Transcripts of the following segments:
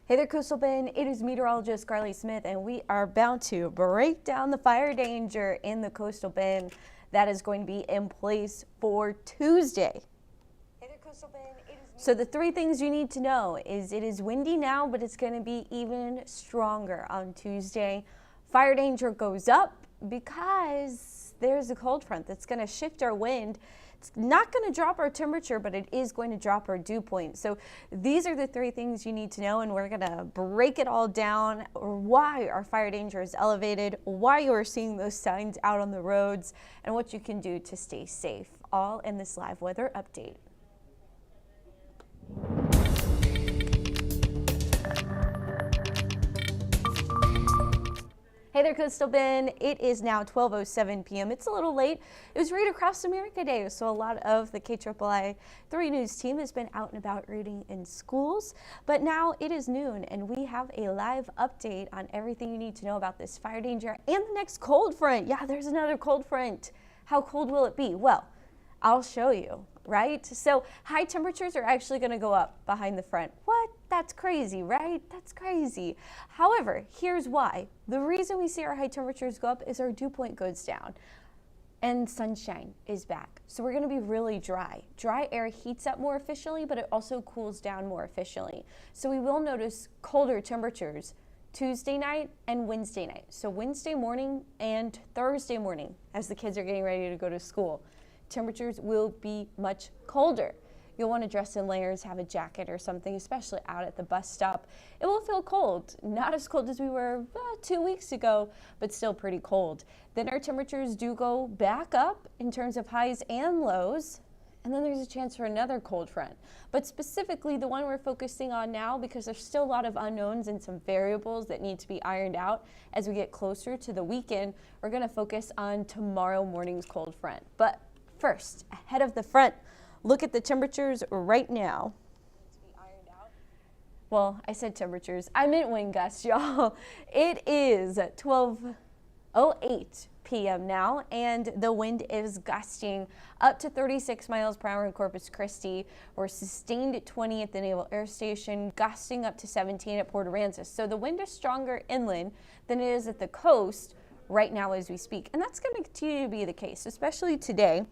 Hey there, Coastal Bend. It is Meteorologist Carly Smith, and we are about to break down the fire danger in the Coastal Bend that is going to be in place for Tuesday. Hey there, Coastal Bend. So the three things you need to know is it is windy now, but it's going to be even stronger on Tuesday. Fire danger goes up because there's a cold front that's going to shift our wind. It's not going to drop our temperature, but it is going to drop our dew point. So these are the three things you need to know, and we're going to break it all down, why our fire danger is elevated, why you are seeing those signs out on the roads, and what you can do to stay safe, all in this live weather update. Hey there, Coastal Bend. It is now 12:07 p.m. It's a little late. It was Read Across America Day, so a lot of the KIII 3 News team has been out and about reading in schools. But now it is noon, and we have a live update on everything you need to know about this fire danger and the next cold front. Yeah, there's another cold front. How cold will it be? Well, I'll show you, right? So high temperatures are actually going to go up behind the front. What? That's crazy, right? That's crazy. However, here's why. The reason we see our high temperatures go up is our dew point goes down and sunshine is back. So we're going to be really dry. Dry air heats up more efficiently, but it also cools down more efficiently. So we will notice colder temperatures Tuesday night and Wednesday night. So Wednesday morning and Thursday morning as the kids are getting ready to go to school. Temperatures will be much colder. You'll want to dress in layers, have a jacket or something, especially out at the bus stop. It will feel cold, not as cold as we were 2 weeks ago, but still pretty cold. Then our temperatures do go back up in terms of highs and lows, and then there's a chance for another cold front. But specifically the one we're focusing on now, because there's still a lot of unknowns and some variables that need to be ironed out as we get closer to the weekend, we're going to focus on tomorrow morning's cold front. But first, ahead of the front, look at the temperatures right now. Well, I said temperatures. I meant wind gusts, y'all. It is 12:08 p.m. now, and the wind is gusting up to 36 miles per hour in Corpus Christi. We're sustained at 20 at the Naval Air Station, gusting up to 17 at Port Aransas. So the wind is stronger inland than it is at the coast right now as we speak. And that's going to continue to be the case, especially today.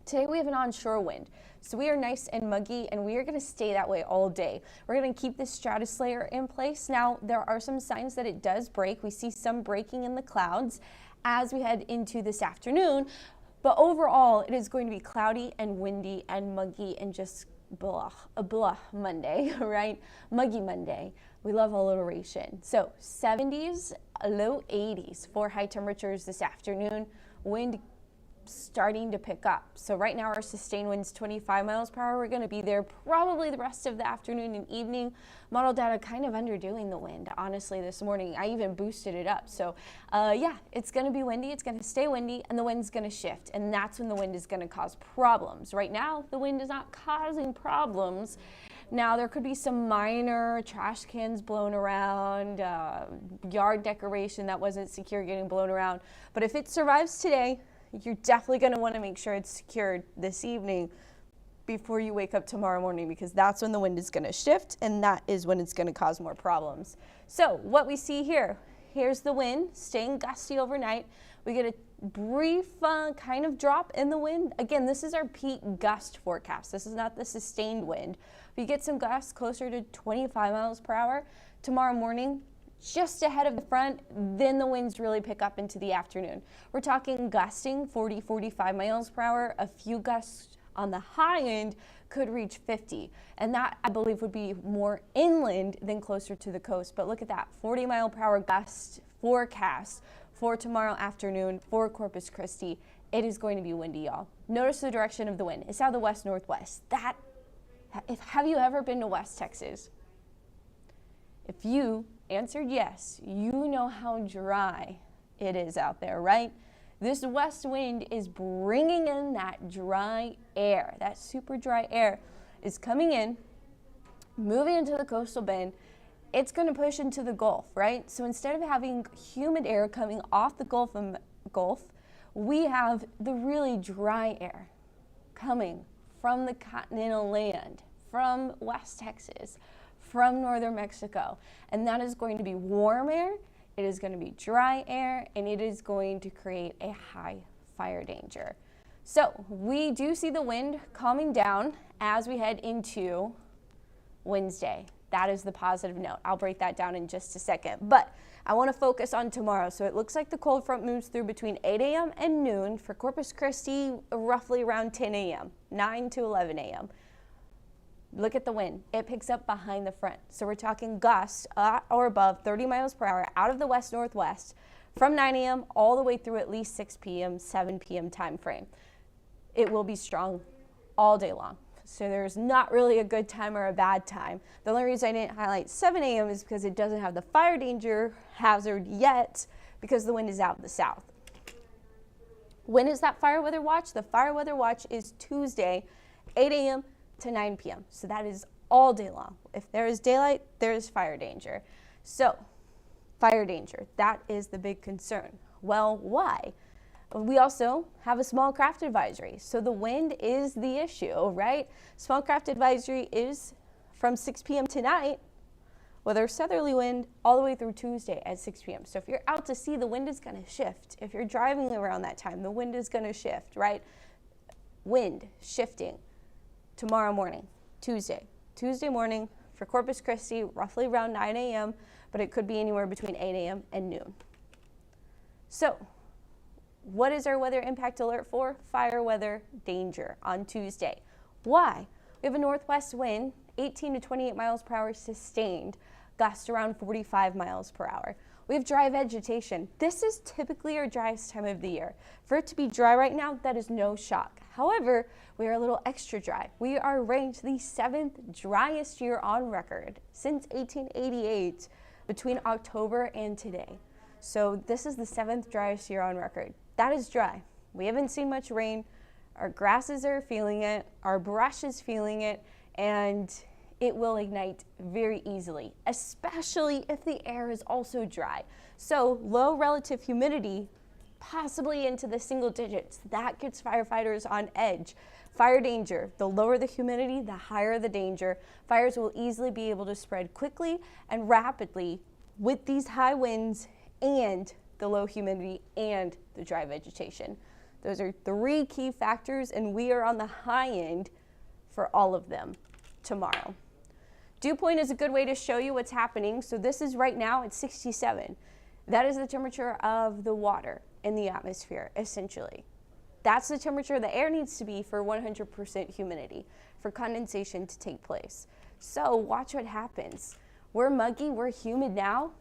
Today we have an onshore wind, so we are nice and muggy, and we are going to stay that way all day. We're going to keep this stratus layer in place. Now, there are some signs that it does break. We see some breaking in the clouds as we head into this afternoon, but overall, it is going to be cloudy and windy and muggy and just blah Monday, right? Muggy Monday. We love alliteration. So 70s, low 80s for high temperatures this afternoon. Wind starting to pick up. So right now our sustained winds 25 miles per hour. We're going to be there probably the rest of the afternoon and evening. Model data kind of underdoing the wind, honestly, this morning. I even boosted it up. So yeah, it's going to be windy. It's going to stay windy, and the wind's going to shift. And that's when the wind is going to cause problems. Right now, the wind is not causing problems. Now, there could be some minor trash cans blown around, yard decoration that wasn't secure getting blown around. But if it survives today, you're definitely going to want to make sure it's secured this evening before you wake up tomorrow morning, because that's when the wind is going to shift, and that is when it's going to cause more problems. So what we see here, here's the wind staying gusty overnight. We get a brief kind of drop in the wind. Again, this is our peak gust forecast. This is not the sustained wind. We get some gusts closer to 25 miles per hour tomorrow morning, just ahead of the front. Then the winds really pick up into the afternoon. We're talking gusting 40-45 miles per hour. A few gusts on the high end could reach 50, and that, I believe, would be more inland than closer to the coast. But look at that, 40 mile per hour gust forecast for tomorrow afternoon for Corpus Christi. It is going to be windy, y'all. Notice the direction of the wind. It's out of the west-northwest. Have you ever been to West Texas? If you answered yes, you know how dry it is out there, right? This west wind is bringing in that dry air. That super dry air is coming in, moving into the coastal bend. It's going to push into the Gulf, right? So instead of having humid air coming off the Gulf, we have the really dry air coming from the continental land, from West Texas, from northern Mexico. And that is going to be warm air, it is going to be dry air, and it is going to create a high fire danger. So we do see the wind calming down as we head into Wednesday. That is the positive note. I'll break that down in just a second. But I want to focus on tomorrow. So it looks like the cold front moves through between 8 a.m. and noon. For Corpus Christi, roughly around 10 a.m., 9 to 11 a.m. Look at the wind. It picks up behind the front. So we're talking gusts or above 30 miles per hour out of the west-northwest from 9 a.m. all the way through at least 6 p.m., 7 p.m. time frame. It will be strong all day long. So there's not really a good time or a bad time. The only reason I didn't highlight 7 a.m. is because it doesn't have the fire danger hazard yet because the wind is out of the south. When is that fire weather watch? The fire weather watch is Tuesday, 8 a.m. to 9 p.m. So that is all day long. If there is daylight, there is fire danger. So fire danger, that is the big concern. Well, why? We also have a small craft advisory. So the wind is the issue, right? Small craft advisory is from 6 p.m. tonight with our southerly wind all the way through Tuesday at 6 p.m. So if you're out to sea, the wind is going to shift. If you're driving around that time, the wind is going to shift, right? Wind shifting tomorrow morning, Tuesday morning for Corpus Christi, roughly around 9 a.m., but it could be anywhere between 8 a.m. and noon. So what is our weather impact alert for? Fire weather danger on Tuesday. Why? We have a northwest wind, 18 to 28 miles per hour sustained, gust around 45 miles per hour. We have dry vegetation. This is typically our driest time of the year. For it to be dry right now, that is no shock. However, we are a little extra dry. We are ranked the 7th driest year on record since 1888 between October and today. So this is the 7th driest year on record. That is dry. We haven't seen much rain. Our grasses are feeling it. Our brush is feeling it. And it will ignite very easily, especially if the air is also dry. So low relative humidity, possibly into the single digits, that gets firefighters on edge. Fire danger, the lower the humidity, the higher the danger. Fires will easily be able to spread quickly and rapidly with these high winds and the low humidity and the dry vegetation. Those are 3 key factors, and we are on the high end for all of them tomorrow. Dew point is a good way to show you what's happening. So this is right now at 67. That is the temperature of the water in the atmosphere, essentially. That's the temperature the air needs to be for 100% humidity, for condensation to take place. So watch what happens. We're muggy, we're humid now.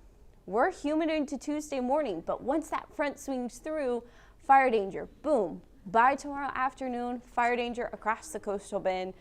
We're humid into Tuesday morning, but once that front swings through, fire danger, boom. By tomorrow afternoon, fire danger across the coastal bend,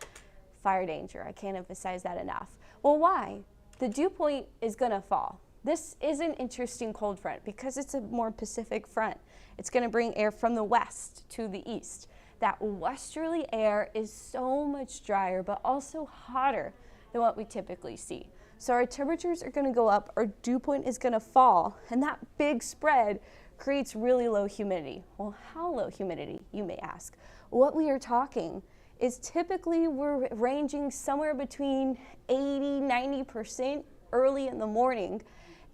fire danger. I can't emphasize that enough. Well, why? The dew point is gonna fall. This is an interesting cold front because it's a more Pacific front. It's gonna bring air from the west to the east. That westerly air is so much drier, but also hotter than what we typically see. So our temperatures are going to go up, our dew point is going to fall, and that big spread creates really low humidity. Well, how low humidity, you may ask? What we are talking is typically we're ranging somewhere between 80–90% early in the morning,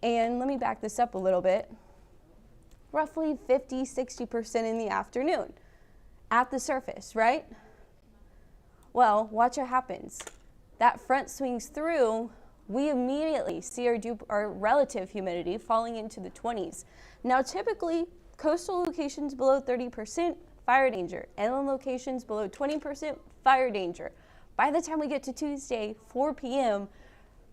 and let me back this up a little bit, roughly 50–60% in the afternoon at the surface, right? Well, watch what happens. That front swings through, we immediately see our relative humidity falling into the 20s. Now, typically, coastal locations below 30%, fire danger. Inland locations below 20%, fire danger. By the time we get to Tuesday, 4 p.m.,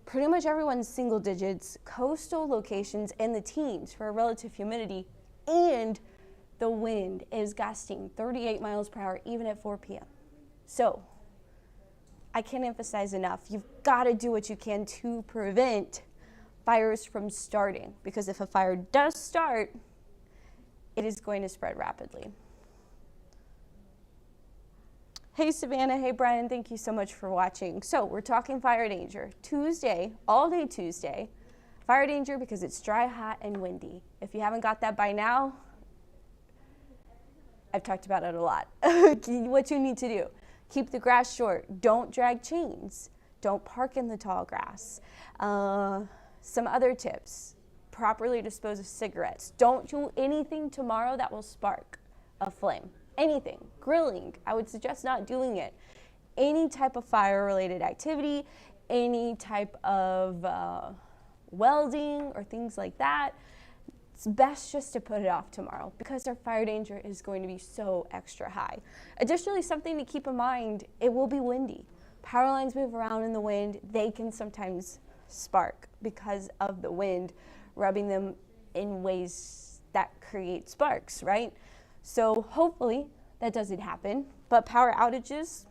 pretty much everyone's single digits, coastal locations in the teens for a relative humidity, and the wind is gusting 38 miles per hour even at 4 p.m. So, I can't emphasize enough, you've got to do what you can to prevent fires from starting, because if a fire does start, it is going to spread rapidly. Hey Savannah, hey Brian, thank you so much for watching. So we're talking fire danger. Tuesday, all day Tuesday, fire danger because it's dry, hot, and windy. If you haven't got that by now, I've talked about it a lot. What you need to do. Keep the grass short. Don't drag chains. Don't park in the tall grass. Some other tips: properly dispose of cigarettes. Don't do anything tomorrow that will spark a flame. Anything. Grilling, I would suggest not doing it. Any type of fire-related activity, any type of welding or things like that, it's best just to put it off tomorrow because our fire danger is going to be so extra high. Additionally, something to keep in mind, it will be windy. Power lines move around in the wind. They can sometimes spark because of the wind rubbing them in ways that create sparks, right? So hopefully that doesn't happen, but power outages,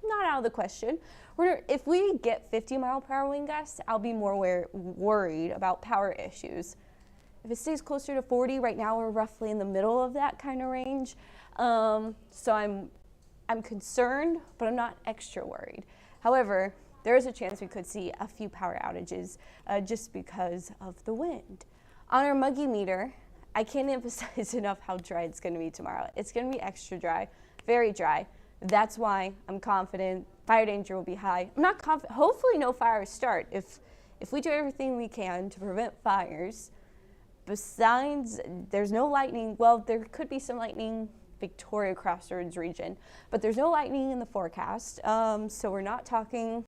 not out of the question. If we get 50-mile-per-hour wind gusts, I'll be more worried about power issues. If it stays closer to 40, right now we're roughly in the middle of that kind of range. So I'm concerned, but I'm not extra worried. However, there is a chance we could see a few power outages just because of the wind. On our muggy meter, I can't emphasize enough how dry it's going to be tomorrow. It's going to be extra dry, very dry. That's why I'm confident fire danger will be high. I'm not confident. Hopefully no fires start. If we do everything we can to prevent fires, besides there's no lightning, well, there could be some lightning Victoria Crossroads region, but there's no lightning in the forecast, so we're not talking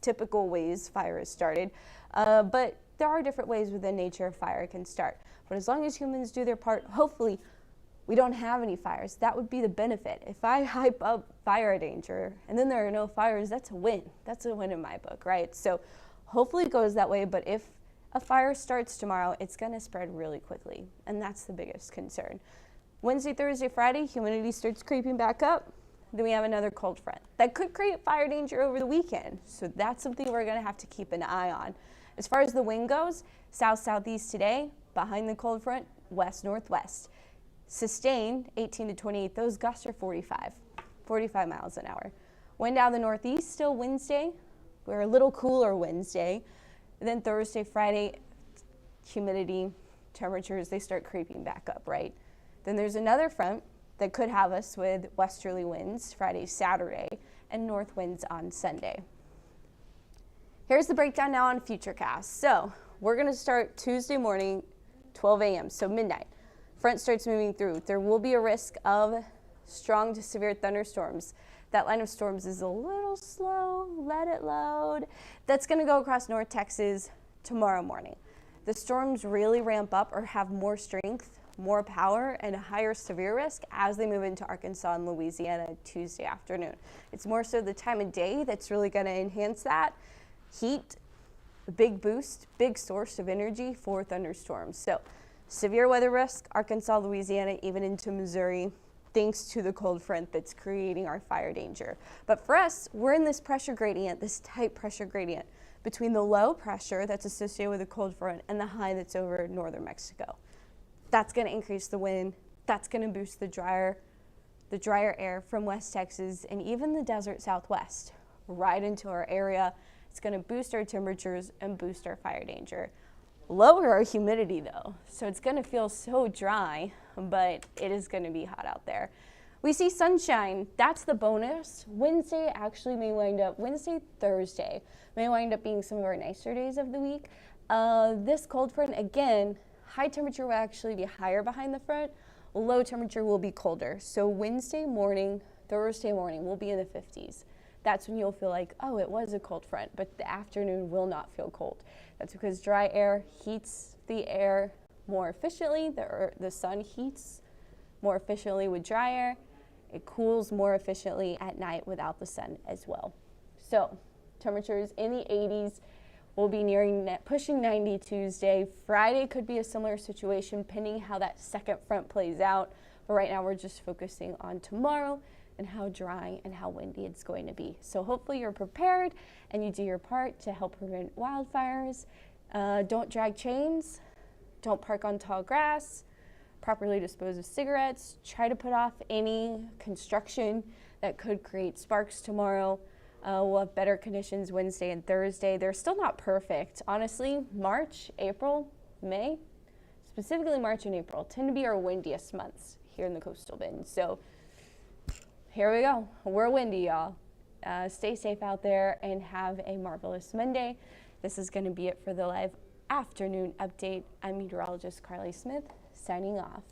typical ways fire is started, but there are different ways within nature fire can start. But as long as humans do their part, hopefully we don't have any fires. That would be the benefit. If I hype up fire danger and then there are no fires, that's a win. That's a win in my book, right? So hopefully it goes that way, but if a fire starts tomorrow, it's going to spread really quickly, and that's the biggest concern. Wednesday, Thursday, Friday, humidity starts creeping back up. Then we have another cold front that could create fire danger over the weekend. So that's something we're going to have to keep an eye on. As far as the wind goes, south-southeast today, behind the cold front, west-northwest. Sustained, 18 to 28, those gusts are 45 miles an hour. Wind out of the northeast still Wednesday. We're a little cooler Wednesday. And then Thursday, Friday, humidity, temperatures, they start creeping back up, right? Then there's another front that could have us with westerly winds Friday, Saturday, and north winds on Sunday. Here's the breakdown now on Futurecast. So we're going to start Tuesday morning, 12 a.m., so midnight. Front starts moving through. There will be a risk of strong to severe thunderstorms. That line of storms is a little slow. Let it load. That's going to go across North Texas tomorrow morning. The storms really ramp up or have more strength, more power, and a higher severe risk as they move into Arkansas and Louisiana Tuesday afternoon. It's more so the time of day that's really going to enhance that. Heat, a big boost, big source of energy for thunderstorms. So severe weather risk, Arkansas, Louisiana, even into Missouri, thanks to the cold front that's creating our fire danger. But for us, we're in this pressure gradient, this tight pressure gradient between the low pressure that's associated with the cold front and the high that's over northern Mexico. That's going to increase the wind. That's going to boost the drier air from West Texas and even the desert Southwest right into our area. It's going to boost our temperatures and boost our fire danger. Lower our humidity though, so it's going to feel so dry, but it is going to be hot out there. We see sunshine. That's the bonus. Wednesday, Thursday may wind up being some of our nicer days of the week. This cold front, again, high temperature will actually be higher behind the front. Low temperature will be colder. So Wednesday morning, Thursday morning, we'll be in the 50s. That's when you'll feel like, oh, it was a cold front, but the afternoon will not feel cold. That's because dry air heats the air more efficiently. The sun heats more efficiently with dry air. It cools more efficiently at night without the sun as well. So temperatures in the 80s. We'll be pushing 90 Tuesday. Friday could be a similar situation, pending how that second front plays out. But right now we're just focusing on tomorrow and how dry and how windy it's going to be. So hopefully you're prepared and you do your part to help prevent wildfires. Don't drag chains. Don't park on tall grass. Properly dispose of cigarettes. Try to put off any construction that could create sparks tomorrow. We'll have better conditions Wednesday and Thursday. They're still not perfect. Honestly, March, April, May, specifically March and April, tend to be our windiest months here in the coastal bend. So here we go. We're windy, y'all. Stay safe out there and have a marvelous Monday. This is going to be it for the live afternoon update. I'm meteorologist Carly Smith, signing off.